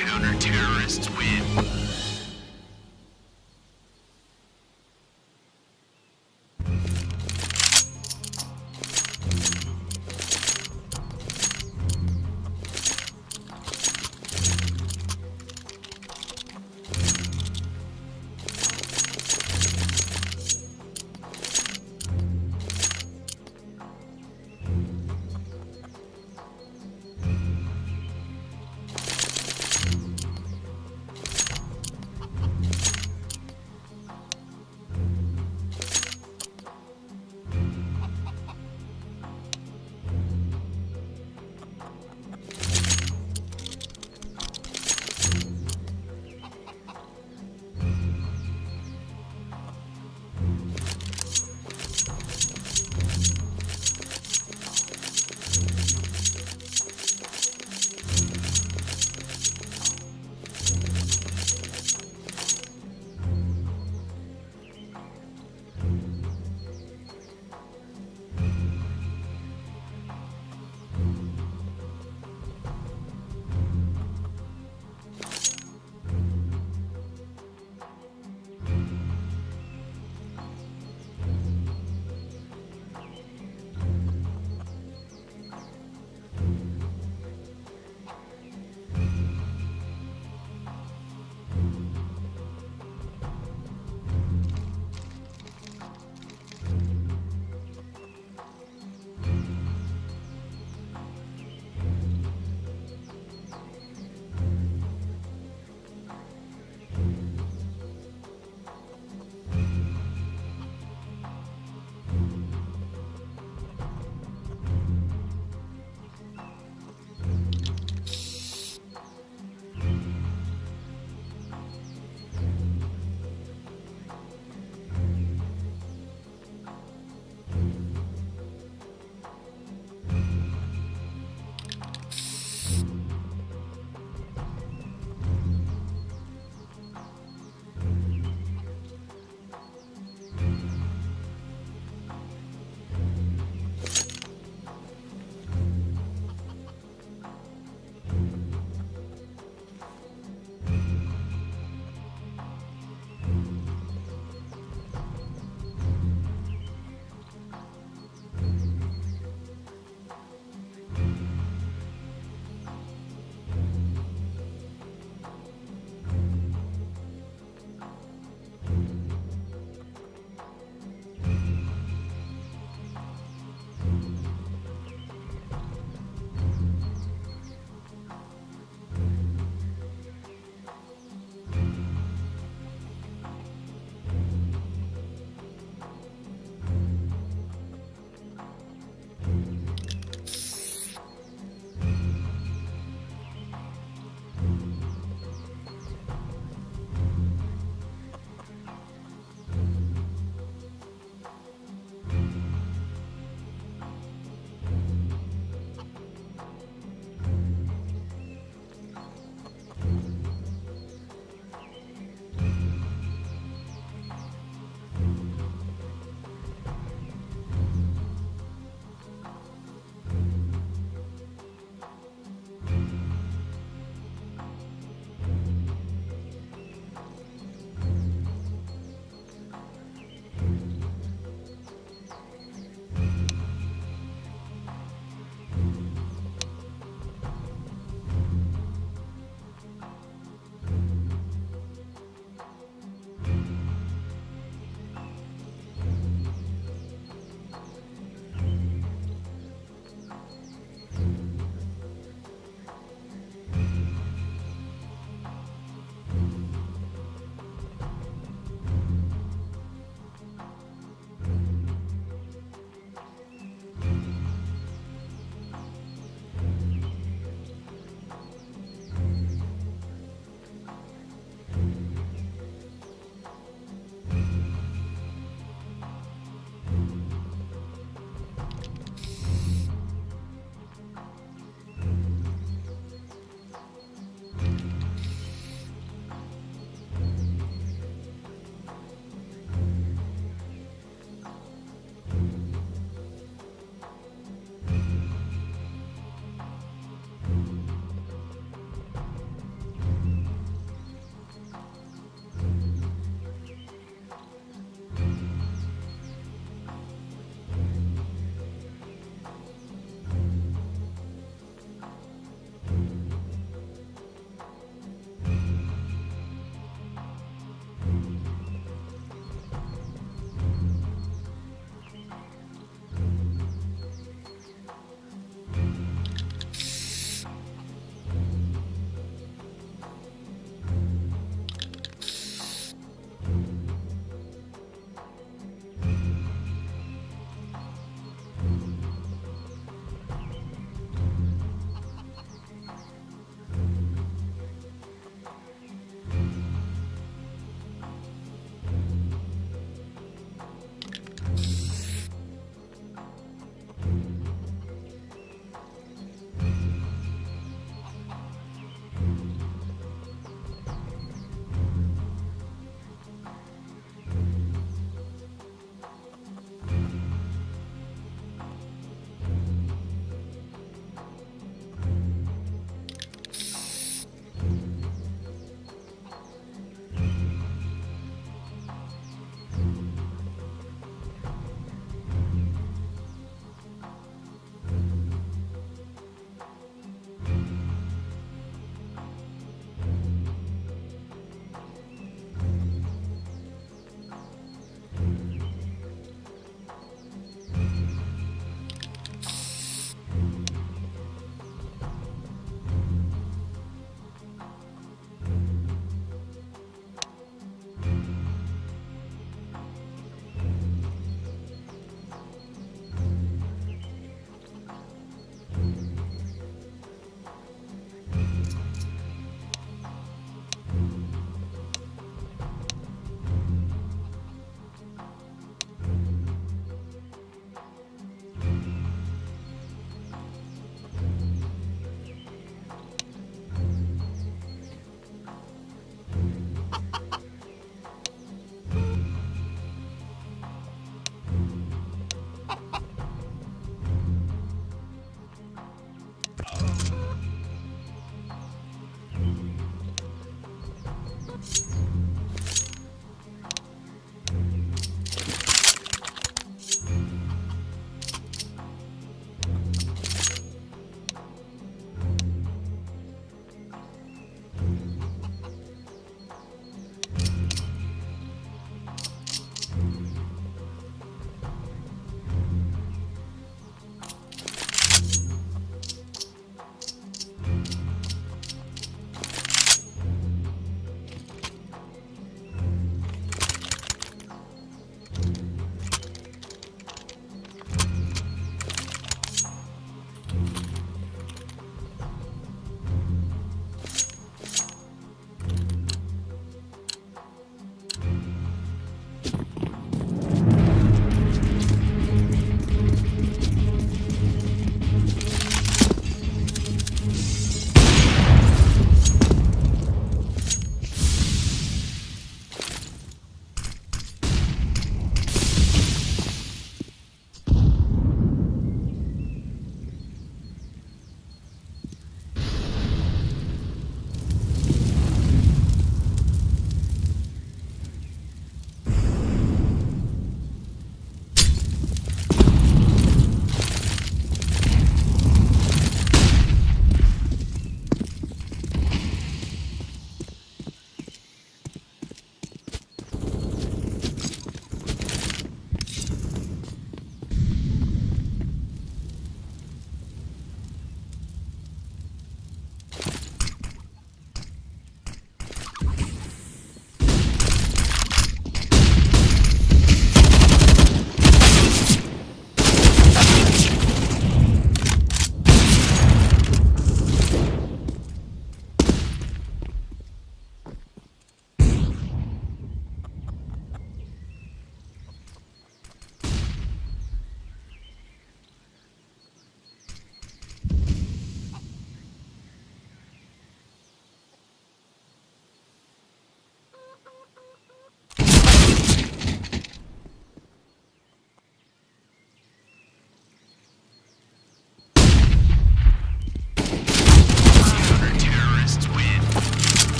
Counter-terrorists win.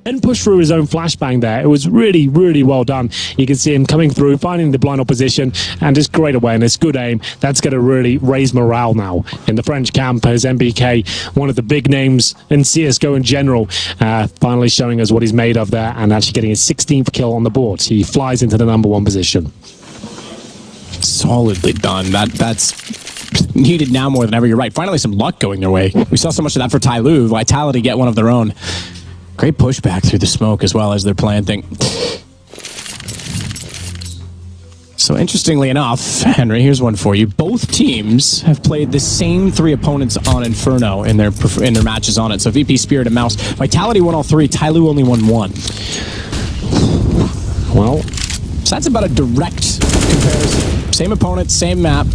and push through his own flashbang there. It was really, really well done. You can see him coming through, finding the blind opposition, and just great awareness, good aim. That's going to really raise morale now in the French camp as MBK, one of the big names in CSGO in general, finally showing us what he's made of there and actually getting his 16th kill on the board. He flies into the #1 position. Solidly done. That's needed now more than ever. You're right. Finally, some luck going their way. We saw so much of that for TYLOO. Vitality get one of their own. Great pushback through the smoke as well as they're planting. So interestingly enough, Henry, here's one for you. Both teams have played the same 3 opponents on Inferno in their matches on it. So VP, Spirit, and Mouse. Vitality won all 3. TYLOO only won 1. Well, so that's about a direct comparison. Same opponent, same map.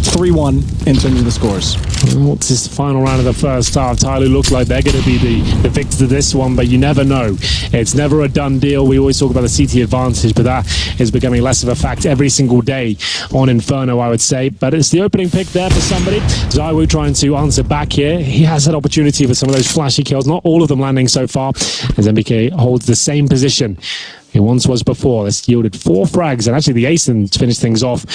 3-1 in terms of the scores. Well, it's just the final round of the first half. TYLOO looks like they're going to be the victors to this one, but you never know. It's never a done deal. We always talk about the CT advantage, but that is becoming less of a fact every single day on Inferno, I would say. But it's the opening pick there for somebody. ZywOo trying to answer back here. He has that opportunity for some of those flashy kills, not all of them landing so far, as MBK holds the same position he once was before. This yielded 4 frags, and actually the Asen finished things off.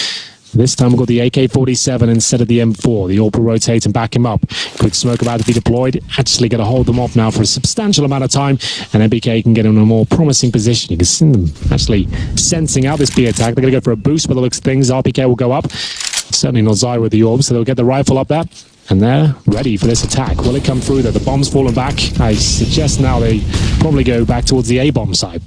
This time we've got the AK-47 instead of the M4. The AWP will rotate and back him up. Quick smoke about to be deployed. Actually going to hold them off now for a substantial amount of time. And MBK can get in a more promising position. You can see them actually sensing out this B attack. They're going to go for a boost by the looks of things. RPK will go up. Certainly not ZywOo with the AWP, so they'll get the rifle up there. And they're ready for this attack. Will it come through though? The bomb's fallen back. I suggest now they probably go back towards the A-bomb side.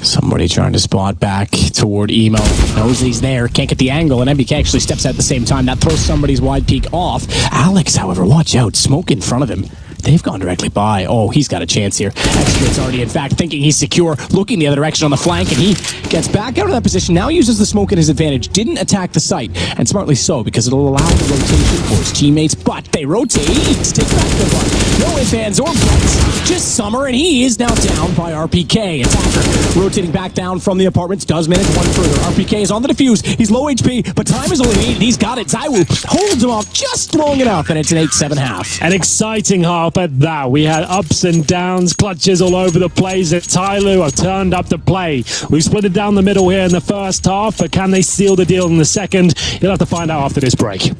Somebody trying to spot back toward Emo. Knows he's there, can't get the angle, and MBK actually steps out at the same time. That throws somebody's wide peak off. Alex, however, watch out. Smoke in front of him. They've gone directly by. Oh, he's got a chance here. Extra's already, in fact, thinking he's secure, looking the other direction on the flank, and he gets back out of that position. Now uses the smoke in his advantage. Didn't attack the site, and smartly so, because it'll allow the rotation for his teammates, but they rotate. Take back the one. No ifs, ands, or buts. Just Summer, and he is now down by RPK. Attacker rotating back down from the apartments, does manage one further. RPK is on the defuse. He's low HP, but time is only needed. He's got it. ZywOo holds him off just long enough, and it's an 8-7 half. An exciting half at that. We had ups and downs, clutches all over the place. TYLOO have turned up the play. We've split it down the middle here in the first half, but can they seal the deal in the second? You'll have to find out after this break.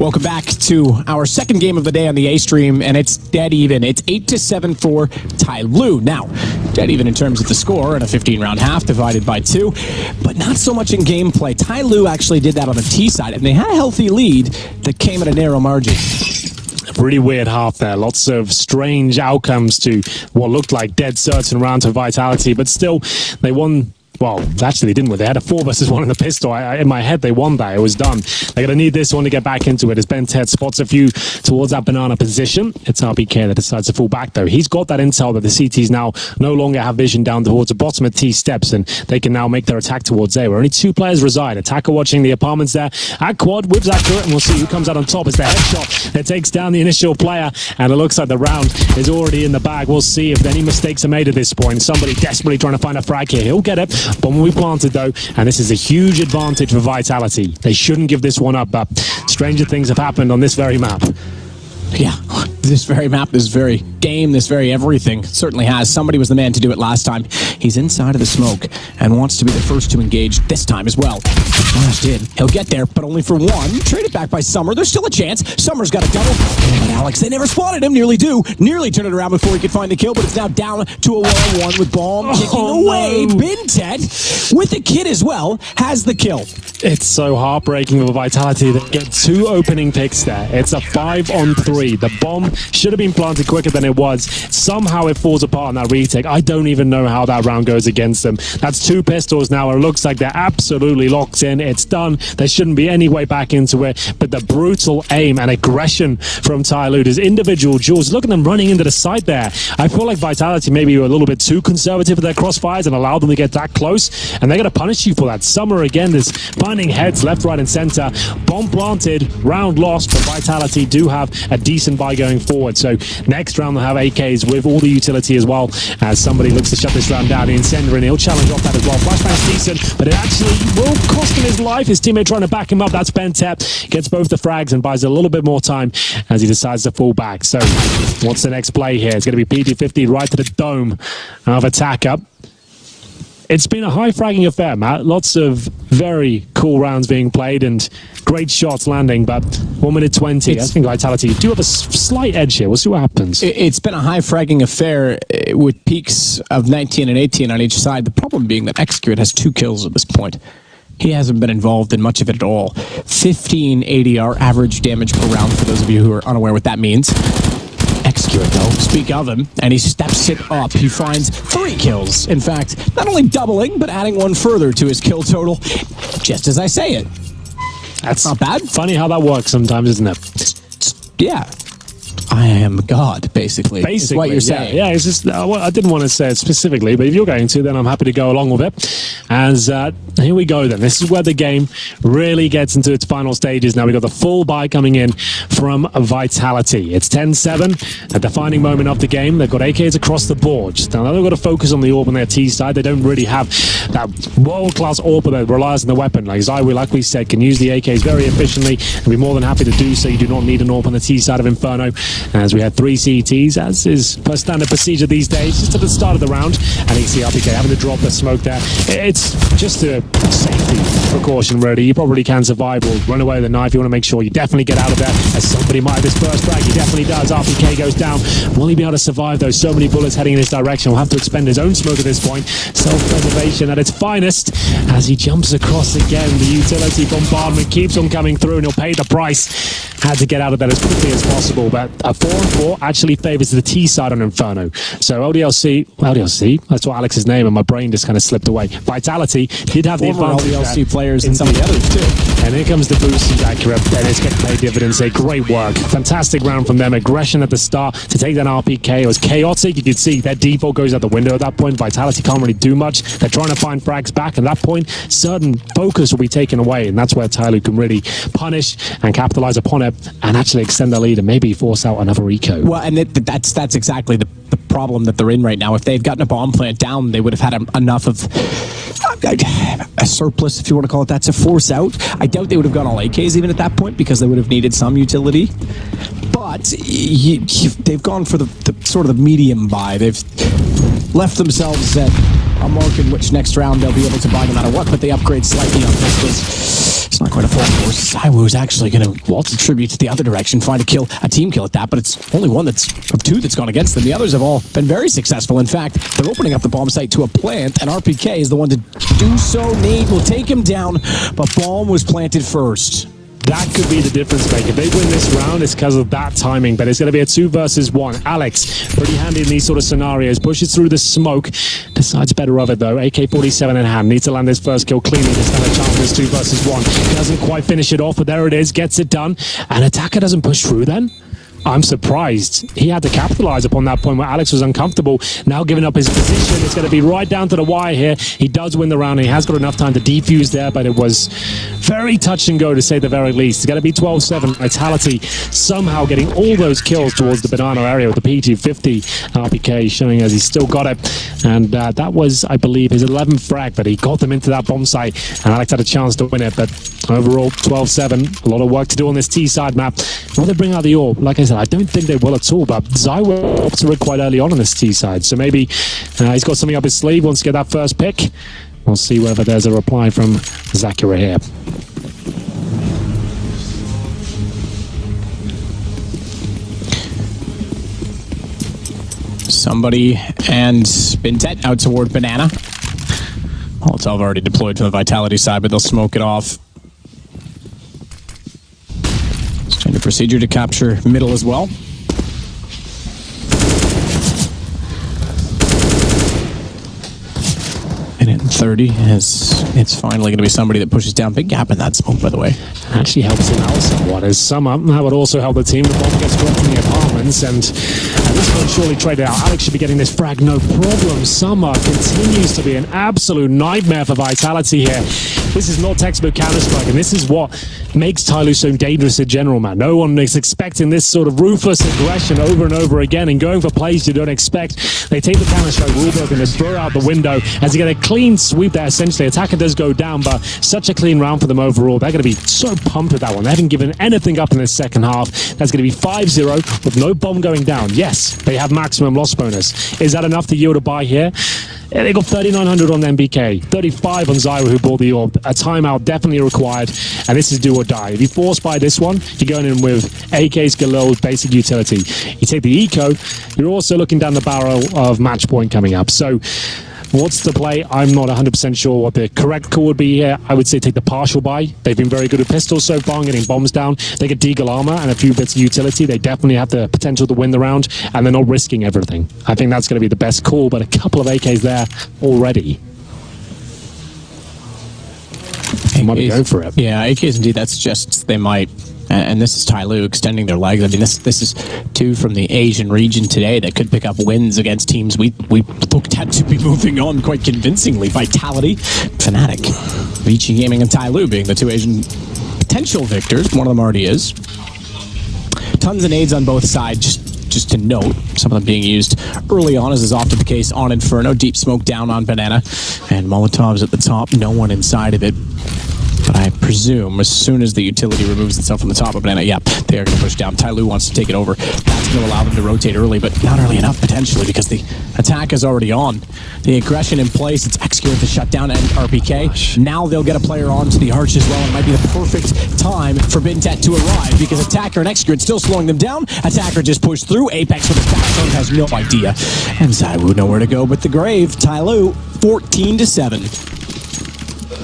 Welcome back to our second game of the day on the A stream, and it's dead even. It's 8-7 for TYLOO. Now, dead even in terms of the score in a 15-round half divided by 2, but not so much in gameplay. TYLOO actually did that on the T side, and they had a healthy lead that came at a narrow margin. Pretty weird half there. Lots of strange outcomes to what looked like dead certain round to Vitality, but still, they won. Well, actually, they didn't win. They had a 4 versus 1 in the pistol. In my head, they won that. It was done. They're going to need this one to get back into it. As Ben Ted spots a few towards that banana position, it's RPK that decides to fall back, though. He's got that intel that the CTs now no longer have vision down towards the bottom of T steps, and they can now make their attack towards A, where only 2 players reside. Attacker watching the apartments there. At quad, whips accurate, and we'll see who comes out on top as the headshot that takes down the initial player, and it looks like the round is already in the bag. We'll see if any mistakes are made at this point. Somebody desperately trying to find a frag here. He'll get it, but when we planted though, and this is a huge advantage for Vitality. They shouldn't give this one up, but stranger things have happened on this very map. Yeah, this very map, this very game, this very everything certainly has. Somebody was the man to do it last time. He's inside of the smoke and wants to be the first to engage this time as well. Flashed in. He'll get there, but only for 1. Traded back by Summer. There's still a chance. Summer's got a double. But Alex, they never spotted him. Nearly do. Nearly turned it around before he could find the kill, but it's now down to a 1-on-1 with Bomb kicking away. No. Binted, with the kid as well, has the kill. It's so heartbreaking for Vitality. They get 2 opening picks there. It's a 5-on-3. The bomb should have been planted quicker than it was. Somehow it falls apart on that retake. I don't even know how that round goes against them. That's 2 pistols now. It looks like they're absolutely locked in. It's done. There shouldn't be any way back into it. But the brutal aim and aggression from TYLOO, his individual duels, look at them running into the side there. I feel like Vitality maybe were a little bit too conservative with their crossfires and allowed them to get that close. And they're going to punish you for that. Summer again is finding heads left, right, and center. Bomb planted, round lost, but Vitality do have a decent buy going forward. So next round they'll have AKs with all the utility as well, as somebody looks to shut this round down. The Incendiary, and he'll challenge off that as well. Flashbang's decent, but it actually will cost him his life. His teammate trying to back him up. That's Bentep. Gets both the frags and buys a little bit more time as he decides to fall back. So what's the next play here? It's going to be PT50 right to the dome of attacker. It's been a high fragging affair, Matt. Lots of very cool rounds being played and great shots landing, but 1 minute 20. I think Vitality do have a slight edge here. We'll see what happens. It's been a high fragging affair with peaks of 19 and 18 on each side. The problem being that Execute has 2 kills at this point. He hasn't been involved in much of it at all. 15 ADR average damage per round, for those of you who are unaware what that means. Execute, though, speak of him, and he steps it up. He finds 3 kills. In fact, not only doubling, but adding 1 further to his kill total, just as I say it. That's not bad. Funny how that works sometimes, isn't it? Yeah. I am God, basically. Basically, what you're saying. Yeah, it's just, I didn't want to say it specifically, but if you're going to, then I'm happy to go along with it. As here we go then. This is where the game really gets into its final stages. Now we've got the full buy coming in from Vitality. It's 10-7, a defining moment of the game. They've got AKs across the board. Now they've got to focus on the AWP on their T side. They don't really have that world-class AWP that relies on the weapon. Like we said, can use the AKs very efficiently and be more than happy to do so. You do not need an AWP on the T side of Inferno. As we had 3 CTs, as is per standard procedure these days, just at the start of the round. And you see RPK having to drop the smoke there. It's just a safety precaution, really. You probably can survive or run away with a knife. You want to make sure you definitely get out of there, as somebody might have his first frag. He definitely does. RPK goes down. Will he be able to survive, though? So many bullets heading in his direction. Will have to expend his own smoke at this point. Self-preservation at its finest as he jumps across again. The utility bombardment keeps on coming through, and he'll pay the price. Had to get out of there as quickly as possible, but a 4-on-4 actually favors the T side on Inferno. So LDLC, that's what Alex's name, and my brain just kind of slipped away. Vitality did have the advantage. LDLC players and some of the others too. And here comes the boost. He's accurate. And it's going to pay dividends here. Great work. Fantastic round from them. Aggression at the start to take that RPK. It was chaotic. You could see their default goes out the window at that point. Vitality can't really do much. They're trying to find frags back. At that point, certain focus will be taken away, and that's where TYLOO can really punish and capitalize upon it and actually extend their lead and maybe force out another eco. Well, and that's exactly the problem that they're in right now. If they've gotten a bomb plant down, they would have had enough of a surplus, if you want to call it that, to force out. I doubt they would have gone all AKs even at that point, because they would have needed some utility. But they've gone for the sort of the medium buy. They've left themselves at a mark in which next round they'll be able to buy no matter what, but they upgrade slightly on pistols. It's not quite a full force. ZywOo's actually going to attribute to the other direction, find a team kill at that, but it's only one of two that's gone against them. The others have all been very successful. In fact, they're opening up the bomb site to a plant, and RPK is the one to do so. Nade will take him down, but bomb was planted first. That could be the difference maker. If they win this round, it's because of that timing, but it's going to be a 2 versus 1. Alex, pretty handy in these sort of scenarios, pushes through the smoke, decides better of it though. AK-47 in hand, needs to land his first kill cleanly to stand a chance for this 2 versus 1. Doesn't quite finish it off, but there it is, gets it done. And Attacker doesn't push through then? I'm surprised. He had to capitalize upon that point where Alex was uncomfortable. Now giving up his position. It's going to be right down to the wire here. He does win the round, and he has got enough time to defuse there, but it was very touch and go, to say the very least. It's going to be 12-7. Vitality somehow getting all those kills towards the banana area with the P250. RPK showing as he's still got it. And that was, I believe, his 11th frag, but he got them into that bomb site, and Alex had a chance to win it. But overall, 12-7. A lot of work to do on this T-side map. Will they bring out the orb? Like I said, I don't think they will at all, but ZywOo opts to it quite early on this T-side, so maybe he's got something up his sleeve, wants to get that first pick. We'll see whether there's a reply from Zakira here. Somebody and Bintet out toward Banana. Molotov already deployed to the Vitality side, but they'll smoke it off. Standard procedure to capture middle as well. Minute and 30 as it's finally going to be somebody that pushes down. Big gap in that smoke, by the way. Actually helps him out somewhat as Summer. That would also help the team. The bomb gets dropped in the apartments, and at this point surely traded out. Alex should be getting this frag, no problem. Summer continues to be an absolute nightmare for Vitality here. This is not textbook Counter-Strike, and this is what makes TYLOO so dangerous in general, man. No one is expecting this sort of ruthless aggression over and over again and going for plays you don't expect. They take the Counter-Strike rulebook and they throw it out the window as they get a clean sweep there, essentially. Attacker does go down, but such a clean round for them overall. They're going to be so pumped with that one. They haven't given anything up in this second half. That's going to be 5-0 with no bomb going down. Yes, they have maximum loss bonus. Is that enough to yield a buy here? Yeah, they got 3,900 on the MBK, 35 on ZywOo who bought the orb. A timeout definitely required, and this is do or die. If you force buy this one, you're going in with AK's Galil's basic utility. You take the eco, you're also looking down the barrel of match point coming up. So what's the play? I'm not 100% sure what the correct call would be here. I would say take the partial buy. They've been very good with pistols so far and getting bombs down. They get deagle armor and a few bits of utility. They definitely have the potential to win the round, and they're not risking everything. I think that's going to be the best call, but a couple of AKs there already. They might be going for it. Yeah, AKs indeed. That's just, they might. And this is TYLOO extending their legs. I mean, this is two from the Asian region today that could pick up wins against teams we looked at to be moving on quite convincingly. Vitality, Fnatic, Vici Gaming, and TYLOO being the two Asian potential victors. One of them already is. Tons of nades on both sides. Just to note, some of them being used early on, as is often the case on Inferno. Deep smoke down on Banana, and Molotov's at the top. No one inside of it. But I presume as soon as the utility removes itself from the top of Banana, yeah, they are going to push down. TYLOO wants to take it over. That's going to allow them to rotate early, but not early enough potentially because the attack is already on. The aggression in place, it's executed to shut down and RPK. Gosh. Now they'll get a player onto the arch as well, and it might be the perfect time for Bintet to arrive because Attacker and Execute still slowing them down. Attacker just pushed through. Apex with a backbone has no idea. And ZywOo nowhere to go but the grave. TYLOO 14-7.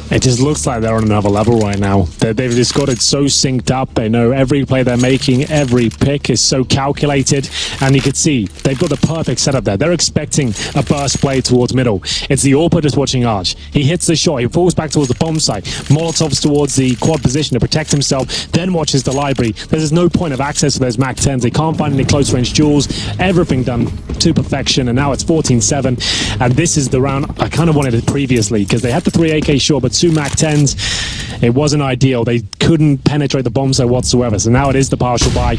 It just looks like they're on another level right now. They've just got it so synced up. They know every play they're making, every pick is so calculated. And you can see they've got the perfect setup there. They're expecting a burst play towards middle. It's the AWPer just watching Arch. He hits the shot. He falls back towards the bomb site. Molotov's towards the quad position to protect himself. Then watches the library. There's no point of access to those MAC 10s. They can't find any close range duels. Everything done to perfection. And now it's 14-7. And this is the round I kind of wanted it previously because they had the 3 AK short, but 2 MAC 10s, it wasn't ideal. They couldn't penetrate the bomb site whatsoever. So now it is the partial buy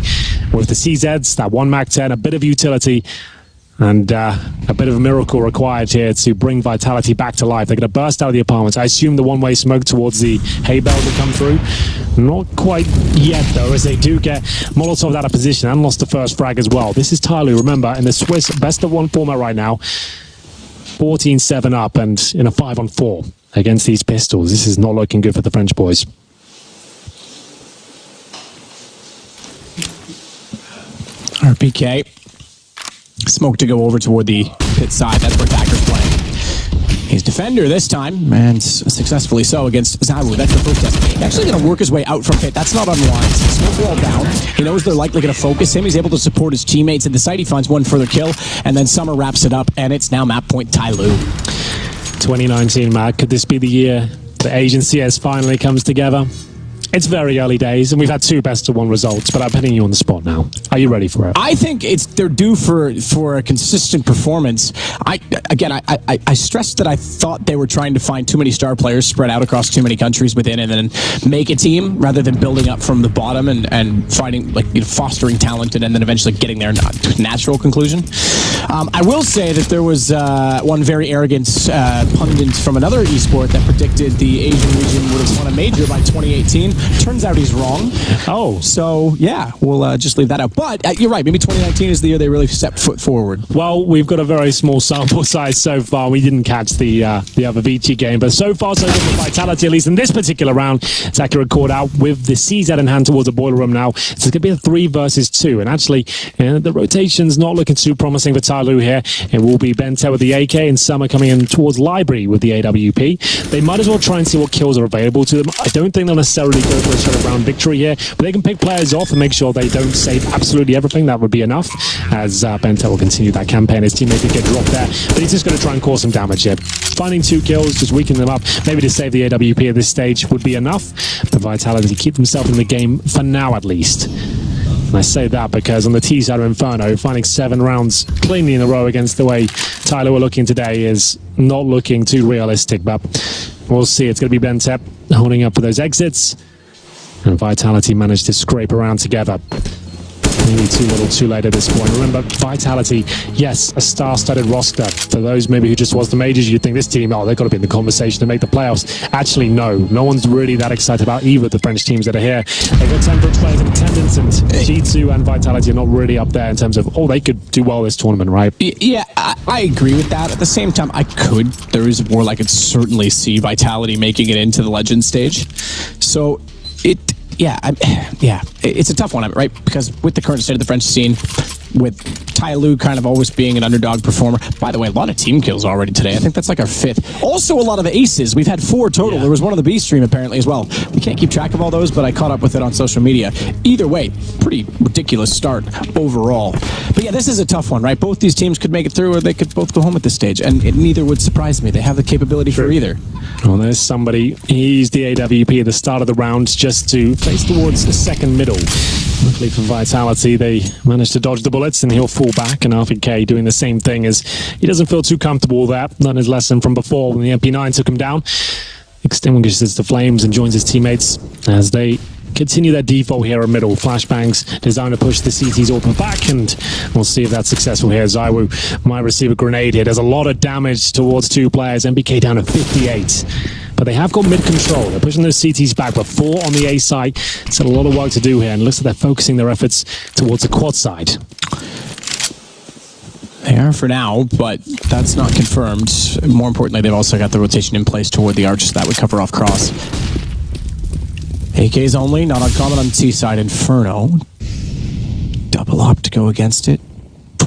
with the CZs, that 1 MAC 10, a bit of utility, and a bit of a miracle required here to bring Vitality back to life. They're going to burst out of the apartments. I assume the one-way smoke towards the hay bales will come through. Not quite yet, though, as they do get Molotov out of position and lost the first frag as well. This is TYLOO, remember, in the Swiss best-of-1 format right now. 14-7 up and in a 5-on-4 against these pistols. This is not looking good for the French boys. RPK. Smoke to go over toward the pit side. That's where Thacker's playing. He's defender this time, and successfully so against Zawu. That's the first test. He's actually going to work his way out from pit. That's not unwise. Smoke wall down. He knows they're likely going to focus him. He's able to support his teammates. At the site, he finds one further kill, and then Summer wraps it up, and it's now map point TYLOO. 2019, Matt. Could this be the year the Asian CS finally comes together? It's very early days, and we've had 2 best-of-1 results, but I'm putting you on the spot now. Are you ready for it? I think they're due for a consistent performance. I stressed that I thought they were trying to find too many star players spread out across too many countries within, and then make a team rather than building up from the bottom and finding fostering talent and then eventually getting there to a natural conclusion. I will say that there was one very arrogant pundit from another esport that predicted the Asian region would have won a major by 2018. Turns out he's wrong. Oh. So, yeah, we'll just leave that out. But you're right. Maybe 2019 is the year they really stepped foot forward. Well, we've got a very small sample size so far. We didn't catch the other Vici game, but so far so good for Vitality, at least in this particular round. It's accurate caught out with the CZ in hand towards the boiler room now. So it's going to be a 3 versus 2. And actually, the rotation's not looking too promising for TYLOO here. It will be Bente with the AK and Summer coming in towards Library with the AWP. They might as well try and see what kills are available to them. I don't think they'll necessarily go for a shot of round victory here, but they can pick players off and make sure they don't save absolutely everything. That would be enough, as Bente will continue that campaign. His teammate did get dropped there, but he's just going to try and cause some damage here. Finding 2 kills, just weakening them up, maybe to save the AWP at this stage would be enough, but Vitality keep themselves in the game for now at least. And I say that because on the T side of Inferno, finding 7 rounds cleanly in a row against the way TYLOO are looking today is not looking too realistic, but we'll see. It's going to be Bente holding up for those exits. And Vitality managed to scrape around together. Maybe too little too late at this point. Remember, Vitality, yes, a star-studded roster. For those maybe who just was the majors, you'd think this team, oh, they've got to be in the conversation to make the playoffs. Actually, no. No one's really that excited about either of the French teams that are here. They've got 10 French players in attendance, and G2 and Vitality are not really up there in terms of, oh, they could do well this tournament, right? Yeah, I agree with that. At the same time, there is more I could certainly see Vitality making it into the Legend stage. So, it's a tough one, right? Because with the current state of the French scene, with TYLOO kind of always being an underdog performer. By the way, a lot of team kills already today. I think that's like our 5th. Also, a lot of aces. We've had 4 total. Yeah. There was one on the B stream apparently as well. We can't keep track of all those, but I caught up with it on social media. Either way, pretty ridiculous start overall. But yeah, this is a tough one, right? Both these teams could make it through, or they could both go home at this stage, and neither would surprise me. They have the capability for either. Well, there's somebody. He used the AWP at the start of the round just to face towards the second middle. Luckily for Vitality, they managed to dodge the bullets, and he'll fall back, and RPK doing the same thing as he doesn't feel too comfortable with that. Not his lesson from before when the MP9 took him down. Extinguishes the flames and joins his teammates as they continue their default here in middle. Flashbangs designed to push the CTs open back, and we'll see if that's successful here. Zawu might receive a grenade here. There's a lot of damage towards 2 players. MBK down to 58. But they have got mid-control. They're pushing those CTs back, but 4 on the A side. It's a lot of work to do here, and it looks like they're focusing their efforts towards the quad side. They are for now, but that's not confirmed. More importantly, they've also got the rotation in place toward the arch, so that would cover off cross. AKs only, not uncommon on T side. Inferno. Double op to go against it.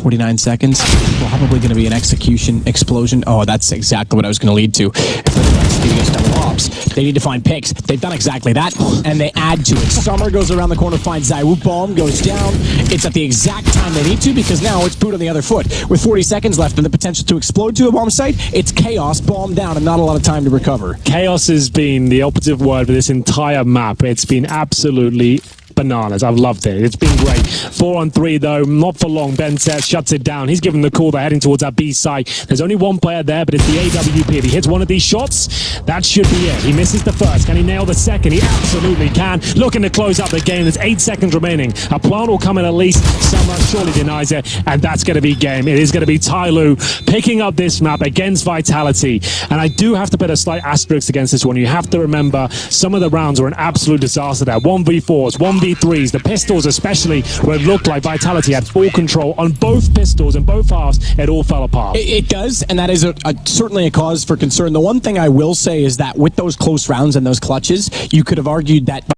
49 seconds. Probably going to be an execution explosion. Oh, that's exactly what I was going to lead to. If they're executing against double ops, they need to find picks. They've done exactly that, and they add to it. Summer goes around the corner, finds Zawu. Bomb goes down. It's at the exact time they need to, because now it's boot on the other foot. With 40 seconds left and the potential to explode to a bomb site, it's chaos, bomb down, and not a lot of time to recover. Chaos has been the operative word for this entire map. It's been absolutely bananas. I've loved it. It's been great. 4 on 3 though, not for long. Bente shuts it down. He's given the call. They're heading towards that B side. There's only one player there, but it's the AWP. If he hits one of these shots, that should be it. He misses the first. Can he nail the second? He absolutely can. Looking to close out the game. There's 8 seconds remaining. A plant will come in at least. Summer surely denies it, and that's going to be game. It is going to be TYLOO picking up this map against Vitality. And I do have to put a slight asterisk against this one. You have to remember some of the rounds were an absolute disaster there. 1v4s, 1v3s, the pistols especially, where it looked like Vitality had full control on both pistols and both halves. It all fell apart. It does, and that is certainly a cause for concern. The one thing I will say is that with those close rounds and those clutches, you could have argued that